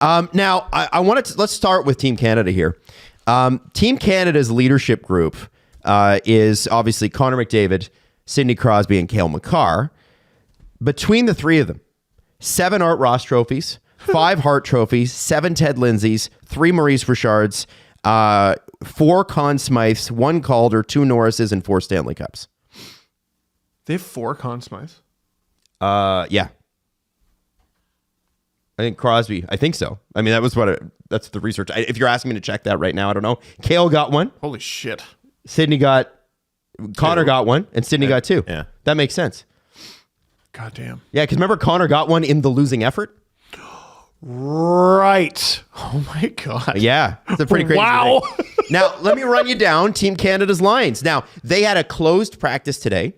Now, I wanted to, let's start with Team Canada here. Team Canada's leadership group is obviously Connor McDavid, Sidney Crosby, and Cale Makar. Between the three of them, 7 Art Ross trophies, 5 Hart trophies, 7 Ted Lindsays, 3 Maurice Richards, 4 Conn Smythes, 1 Calder, 2 Norrises, and 4 Stanley Cups. They have 4 Conn Smythes? Yeah. I think Crosby, I think so. I mean, that's the research. If you're asking me to check that right now, I don't know. Cale got 1. Holy shit. Connor got 1, and Sidney got 2. Yeah. That makes sense. Goddamn. Yeah, because remember Connor got 1 in the losing effort? Right. Oh my God. Yeah. It's a pretty crazy Wow. thing. Now, let me run you down Team Canada's lines. Now, they had a closed practice today,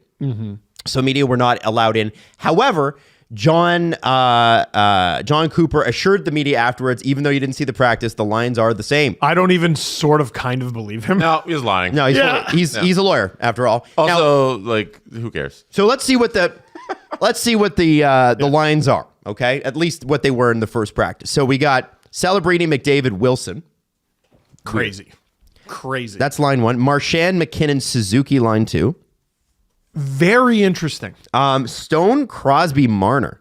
so media were not allowed in. However, John Cooper assured the media afterwards, even though you didn't see the practice, the lines are the same. I don't even sort of kind of believe him. No, he's lying. No, he's a lawyer after all. Also, who cares? So let's see what the lines are. Okay, at least what they were in the first practice. So we got Celebrini, McDavid, Wilson. Crazy. That's line 1. Marchand, McKinnon, Suzuki, line 2. Very interesting. Stone, Crosby, Marner.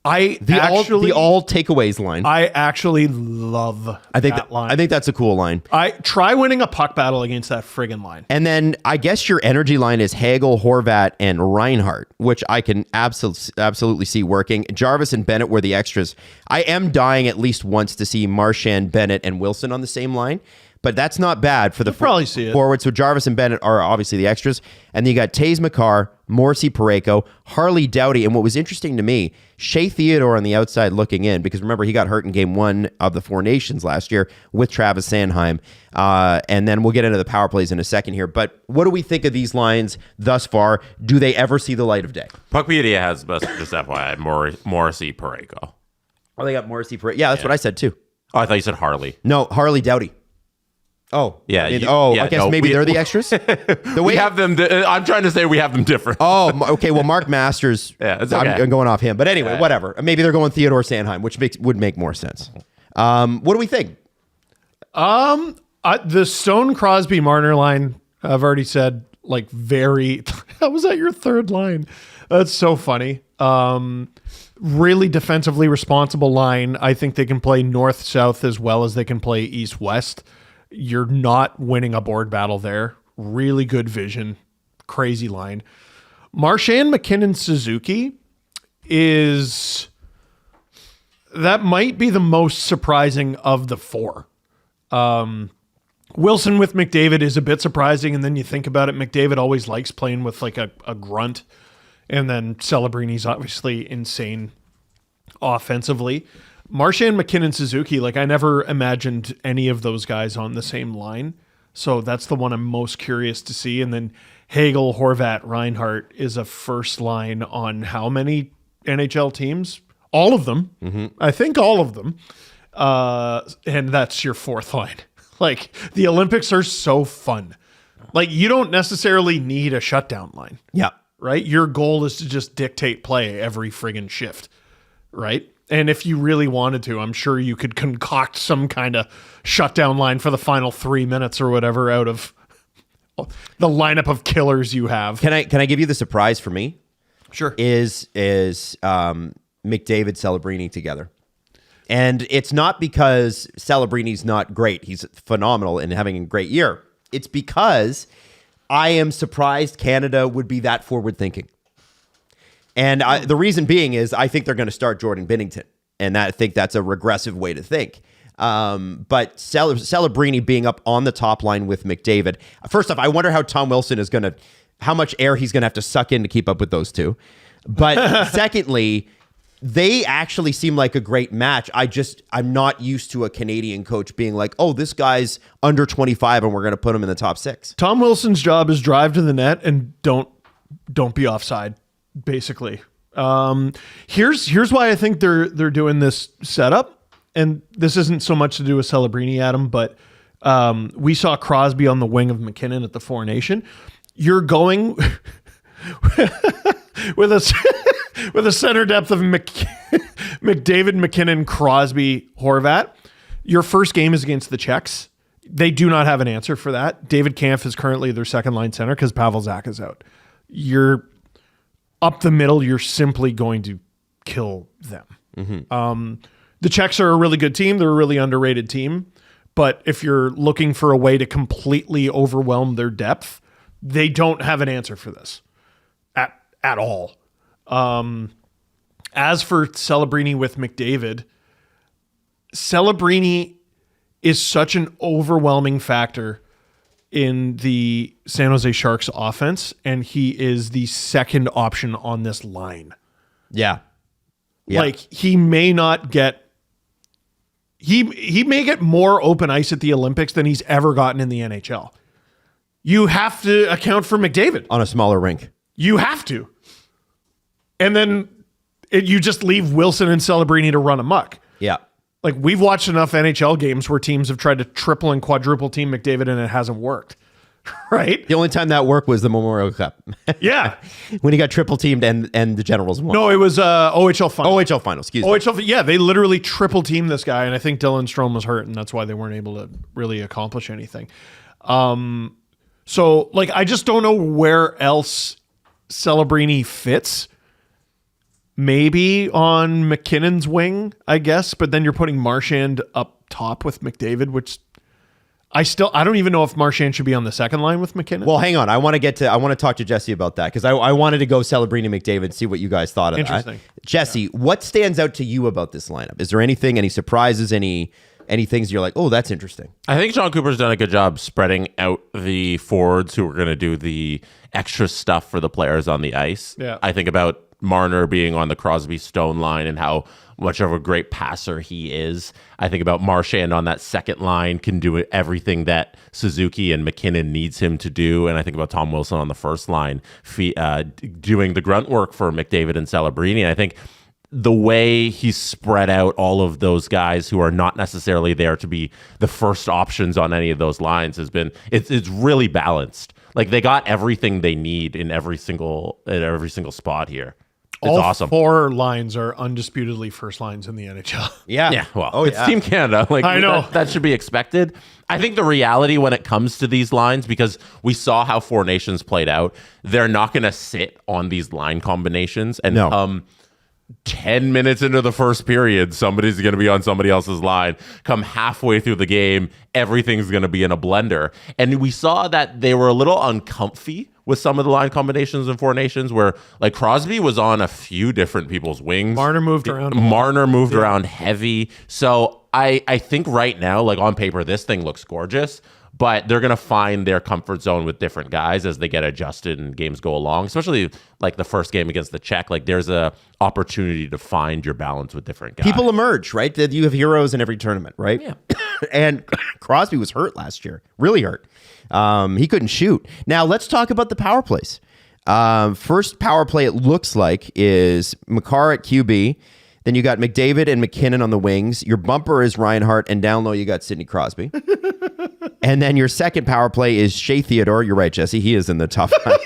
The all takeaways line. I actually love that line. I think that's a cool line. I try winning a puck battle against that friggin' line. And then I guess your energy line is Hagel, Horvat, and Reinhart, which I can absolutely see working. Jarvis and Bennett were the extras. I am dying at least once to see Marchand, Bennett, and Wilson on the same line. But that's not bad for the forward. So Jarvis and Bennett are obviously the extras. And then you got Taze Makar, Morrissey Parayko, Harley Doughty. And what was interesting to me, Shea Theodore on the outside looking in, because remember, he got hurt in game 1 of the Four Nations last year with Travis Sanheim. And then we'll get into the power plays in a second here. But what do we think of these lines thus far? Do they ever see the light of day? Puckpedia has best, just FYI, Morrissey Parayko. Oh, they got Morrissey Parayko. Yeah, that's what I said too. Oh, I thought you said Harley. No, Harley Doughty. Oh, yeah. I guess maybe they're the extras. We have them. I'm trying to say we have them different. Oh, okay. Well, Mark Masters. Yeah, it's okay. I'm going off him, but anyway, whatever. Maybe they're going Theodore Sanheim, which would make more sense. What do we think? The Stone Crosby Marner line, I've already said, like, very. How was that your third line? That's so funny. Really defensively responsible line. I think they can play north-south as well as they can play east-west. You're not winning a board battle there. Really good vision. Crazy line. Marchand, McKinnon, Suzuki that might be the most surprising of the 4. Wilson with McDavid is a bit surprising, and then you think about it, McDavid always likes playing with like a grunt, and then Celebrini's obviously insane offensively. Marchand, McKinnon, Suzuki, like I never imagined any of those guys on the same line. So that's the one I'm most curious to see. And then Hagel, Horvat, Reinhart is a first line on how many NHL teams? All of them. Mm-hmm. I think all of them. And that's your fourth line. Like the Olympics are so fun. Like you don't necessarily need a shutdown line. Yeah. Right? Your goal is to just dictate play every friggin' shift. Right? And if you really wanted to, I'm sure you could concoct some kind of shutdown line for the final 3 minutes or whatever out of the lineup of killers you have. Can I give you the surprise for me? Sure. Is McDavid, Celebrini together. And it's not because Celebrini's not great. He's phenomenal and having a great year. It's because I am surprised Canada would be that forward thinking. And the reason being is I think they're going to start Jordan Binnington. And I think that's a regressive way to think. But Celebrini being up on the top line with McDavid. First off, I wonder how Tom Wilson is going to, how much air he's going to have to suck in to keep up with those two. But secondly, they actually seem like a great match. I'm not used to a Canadian coach being like, oh, this guy's under 25 and we're going to put him in the top 6. Tom Wilson's job is drive to the net and don't be offside. Basically, here's why I think they're doing this setup, and this isn't so much to do with Celebrini, Adam, but we saw Crosby on the wing of McKinnon at the Four Nation. You're going with a center depth of McDavid, McKinnon, Crosby, Horvat. Your first game is against the Czechs. They do not have an answer for that. David Kampf is currently their second line center because Pavel Zak is out. You're up the middle. You're simply going to kill them. The Czechs are a really good team. They're a really underrated team. But if you're looking for a way to completely overwhelm their depth, they don't have an answer for this at all. As for Celebrini with McDavid, Celebrini is such an overwhelming factor in the San Jose Sharks offense, and he is the second option on this line. Yeah. Like, he may not get... He may get more open ice at the Olympics than he's ever gotten in the NHL. You have to account for McDavid. On a smaller rink. You have to. And then you just leave Wilson and Celebrini to run amok. Yeah. Like, we've watched enough NHL games where teams have tried to triple and quadruple team McDavid and it hasn't worked. Right? The only time that worked was the Memorial Cup. Yeah. When he got triple teamed and the Generals won. No, it was OHL final. OHL final, excuse me. OHL, yeah, they literally triple teamed this guy, and I think Dylan Strome was hurt, and that's why they weren't able to really accomplish anything. So, like, I just don't know where else Celebrini fits. Maybe on McKinnon's wing, I guess, but then you're putting Marchand up top with McDavid, which I don't even know if Marchand should be on the second line with McKinnon. Well, hang on. I want to talk to Jesse about that because I wanted to go Celebrini McDavid and see what you guys thought of Interesting. that. Jesse, what stands out to you about this lineup? Is there anything, any surprises, any things you're like, oh, that's interesting? I think John Cooper's done a good job spreading out the forwards who are going to do the extra stuff for the players on the ice. Yeah. I think about Marner being on the Crosby Stone line and how much of a great passer he is. I think about Marchand on that second line can do everything that Suzuki and McKinnon needs him to do. And I think about Tom Wilson on the first line doing the grunt work for McDavid and Celebrini. And I think the way he's spread out all of those guys who are not necessarily there to be the first options on any of those lines has been, it's really balanced. Like, they got everything they need in every single spot here. It's all awesome. 4 lines are undisputedly first lines in the NHL. Yeah. Well, it's Team Canada. Like, I know. That should be expected. I think the reality when it comes to these lines, because we saw how Four Nations played out, they're not going to sit on these line combinations and come 10 minutes into the first period, somebody's going to be on somebody else's line. Come halfway through the game, everything's going to be in a blender. And we saw that they were a little uncomfy with some of the line combinations in Four Nations where, like, Crosby was on a few different people's wings. Marner moved around. Marner moved around heavy. So I think right now, like, on paper, this thing looks gorgeous, but they're going to find their comfort zone with different guys as they get adjusted and games go along, especially like the first game against the Czech. Like, there's a opportunity to find your balance with different guys. People emerge, right? You have heroes in every tournament, right? Yeah. And Crosby was hurt last year, really hurt. He couldn't shoot. Now, let's talk about the power plays. First power play, it looks like, is Makar at QB. Then you got McDavid and McKinnon on the wings. Your bumper is Reinhart, and down low you got Sidney Crosby. And then your second power play is Shea Theodore. You're right, Jesse. He is in the top line.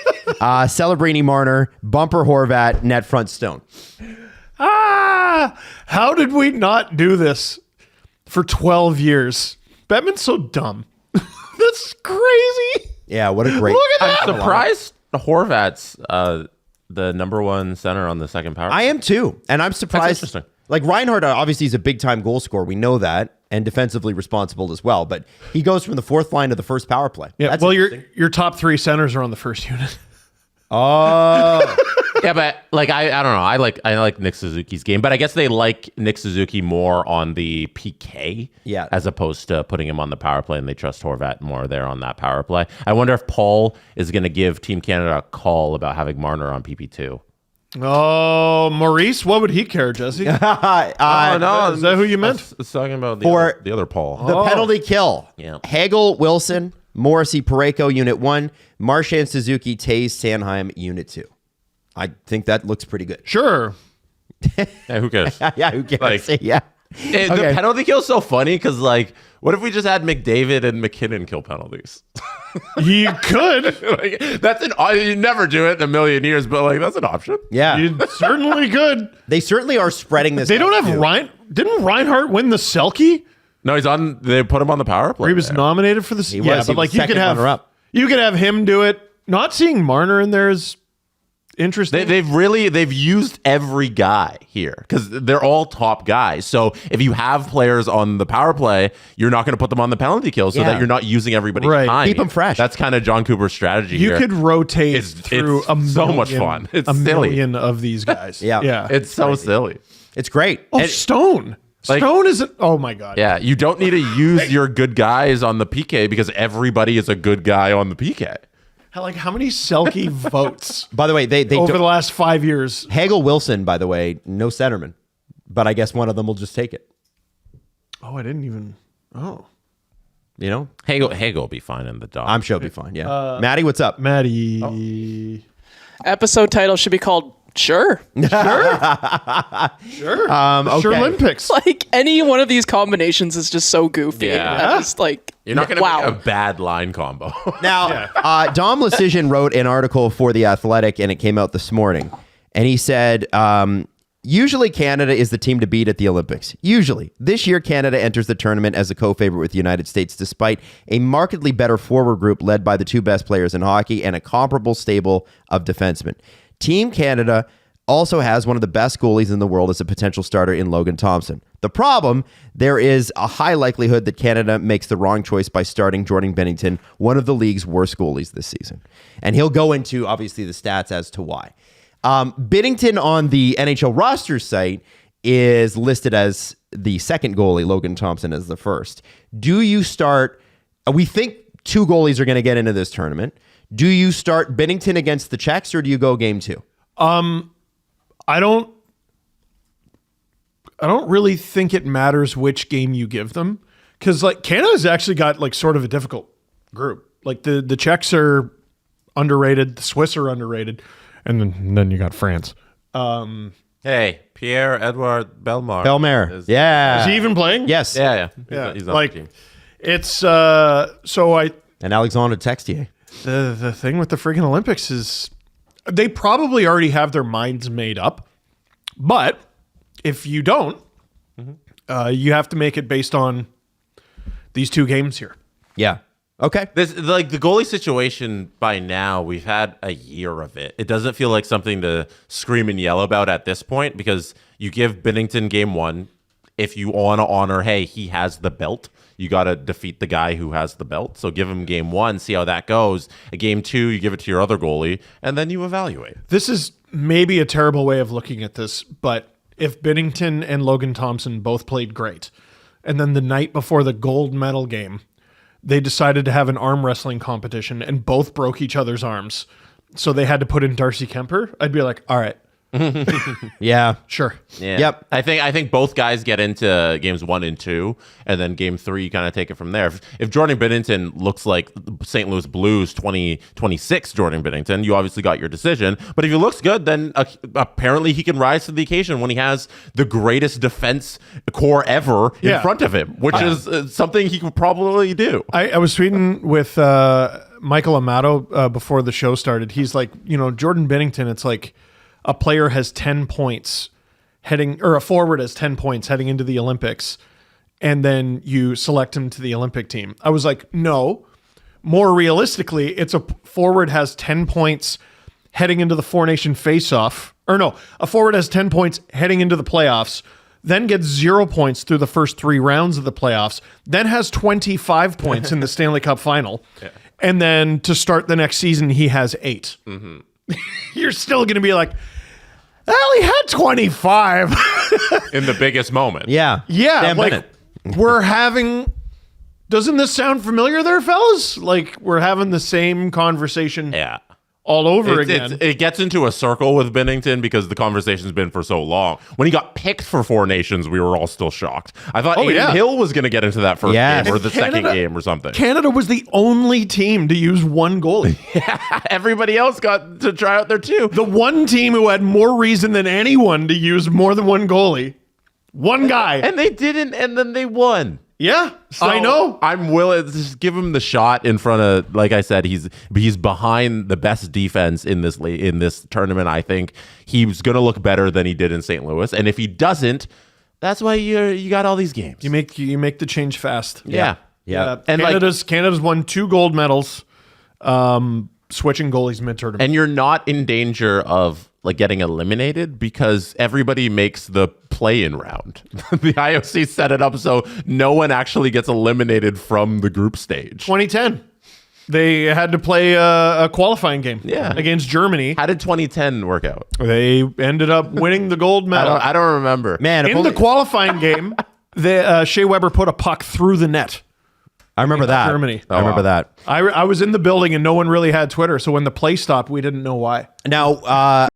Celebrini, Marner, bumper Horvat, net front Stone. How did we not do this for 12 years? Bettman's so dumb. That's crazy. Yeah, what a great... Look at that. I'm surprised Horvat's the number one center on the second power play. I am too. And I'm surprised. That's interesting. Like, Reinhart obviously is a big-time goal scorer. We know that. And defensively responsible as well. But he goes from the fourth line to the first power play. Yeah, That's well, your top 3 centers are on the first unit. Oh. Yeah, but like I don't know. I like Nick Suzuki's game, but I guess they like Nick Suzuki more on the PK, as opposed to putting him on the power play, and they trust Horvat more there on that power play. I wonder if Paul is going to give Team Canada a call about having Marner on PP2. Oh, Maurice, what would he care, Jesse? No, is that who you meant? It's talking about For the other Paul. The penalty kill. Yeah. Hagel, Wilson, Morrissey, Parayko, Unit 1. Marchand, Suzuki, Taze, Sanheim, Unit 2. I think that looks pretty good. Sure. Yeah, who cares? Yeah, who cares? Like, Yeah. The penalty kill is so funny because, like, what if we just had McDavid and McKinnon kill penalties? You could. You never do it in a million years, but like that's an option. Yeah. You certainly could. They certainly are spreading this. They don't out, have too. Ryan. Didn't Reinhardt win the Selke? No, he's on. They put him on the power play. He was nominated for the. He yeah, was. but He like was you could second have runner-up. you could have him do it. Not seeing Marner in there is interesting. They've used every guy here because they're all top guys. So if you have players on the power play, you're not going to put them on the penalty kill so Yeah. that you're not using everybody's Right. time. Keep 'em fresh. That's kind of John Cooper's strategy You here. could rotate It's through so a million, much fun. It's a silly. million of these guys. Yeah. yeah. It's so silly. It's great. Oh, And- Stone. Like- Stone isn't. Oh my god. Yeah, you don't need to use your good guys on the PK because everybody is a good guy on the PK. Like how many Selke votes by the way, they over don't- the last 5 years? Hagel Wilson, by the way, no centerman, but I guess one of them will just take it. Oh, I didn't even. Oh, You know, Hagel will be fine in the dog. I'm sure it'll be fine. Yeah, Maddie, what's up? Maddie. Episode title should be called Sure. Sure. Okay. Sure. Olympics. Like any one of these combinations is just so goofy. Yeah. I just like You're not going to wow. make a bad line combo. Now, Dom Lecision wrote an article for The Athletic, and it came out this morning. And he said, usually Canada is the team to beat at the Olympics. Usually. This year, Canada enters the tournament as a co-favorite with the United States, despite a markedly better forward group led by the two best players in hockey and a comparable stable of defensemen. Team Canada also has one of the best goalies in the world as a potential starter in Logan Thompson. The problem, there is a high likelihood that Canada makes the wrong choice by starting Jordan Binnington, one of the league's worst goalies this season. And he'll go into, obviously, the stats as to why. Binnington on the NHL roster site is listed as the second goalie, Logan Thompson as the first. Do you start, we think two goalies are going to get into this tournament. Do you start Binnington against the Czechs or do you go game two? I don't really think it matters which game you give them because like Canada's actually got like sort of a difficult group. Like the Czechs are underrated, the Swiss are underrated, and then you got France. Hey, Pierre-Edouard Bellemare. Bellemare. Yeah. Is he even playing? Yes. Yeah. Yeah. He's on Like the team. it's so I And Alexandre Textier. the thing with the freaking Olympics is they probably already have their minds made up, but if you don't, you have to make it based on these two games here. Yeah. Okay. This like the goalie situation by now, we've had a year of it. It doesn't feel like something to scream and yell about at this point because you give Binnington game one. If you want to honor, hey, he has the belt, you got to defeat the guy who has the belt. So give him game one, see how that goes. A game two, you give it to your other goalie, and then you evaluate. This is maybe a terrible way of looking at this, but if Binnington and Logan Thompson both played great, and then the night before the gold medal game, they decided to have an arm wrestling competition and both broke each other's arms, so they had to put in Darcy Kemper, I'd be like, all right, Yeah. sure. Yeah. Yep. I think both guys get into games 1 and 2, and then game 3 you kind of take it from there. If Jordan Binnington looks like St. Louis Blues 2026 Jordan Binnington, you obviously got your decision. But if he looks good, then apparently he can rise to the occasion when he has the greatest defense core ever in Yeah. front of him, which is something he could probably do. I was tweeting with Michael Amato before the show started. He's like, Jordan Binnington, it's like a player has 10 points a forward has 10 points heading into the Olympics, and then you select him to the Olympic team. I was like, no. More realistically, it's a forward has 10 points heading into the Four Nation face-off. Or no, a forward has 10 points heading into the playoffs, then gets 0 points through the first 3 rounds of the playoffs, then has 25 points in the Stanley Cup final. Yeah. And then to start the next season, he has 8. Mm-hmm. You're still going to be like, well, he had 25. In the biggest moment. Yeah. Yeah. Damn like, minute. we're having, doesn't this sound familiar there, fellas? Like, we're having the same conversation Yeah. all over again. It gets into a circle with Binnington because the conversation's been for so long. When he got picked for Four Nations, we were all still shocked. I thought Aiden Hill was going to get into that first Yes. game or the second Canada- game or something. Canada was the only team to use one goalie. Everybody else got to try out their two. The one team who had more reason than anyone to use more than one goalie One guy. And they didn't, and then they won. Yeah, So I know. I'm willing to just give him the shot in front of, like I said, he's behind the best defense in this tournament. I think he's going to look better than he did in St. Louis, and if he doesn't, that's why you got all these games. You make the change fast. Yeah. And Canada's won 2 gold medals, switching goalies mid-tournament. And you're not in danger of like getting eliminated because everybody makes the play-in round. The IOC set it up so no one actually gets eliminated from the group stage. 2010, they had to play a qualifying game against Germany. How did 2010 work out? They ended up winning the gold medal. I don't remember. Man, In the qualifying game, Shea Weber put a puck through the net. I remember that. Germany. I remember that. I was in the building and no one really had Twitter, so when the play stopped, we didn't know why. Now,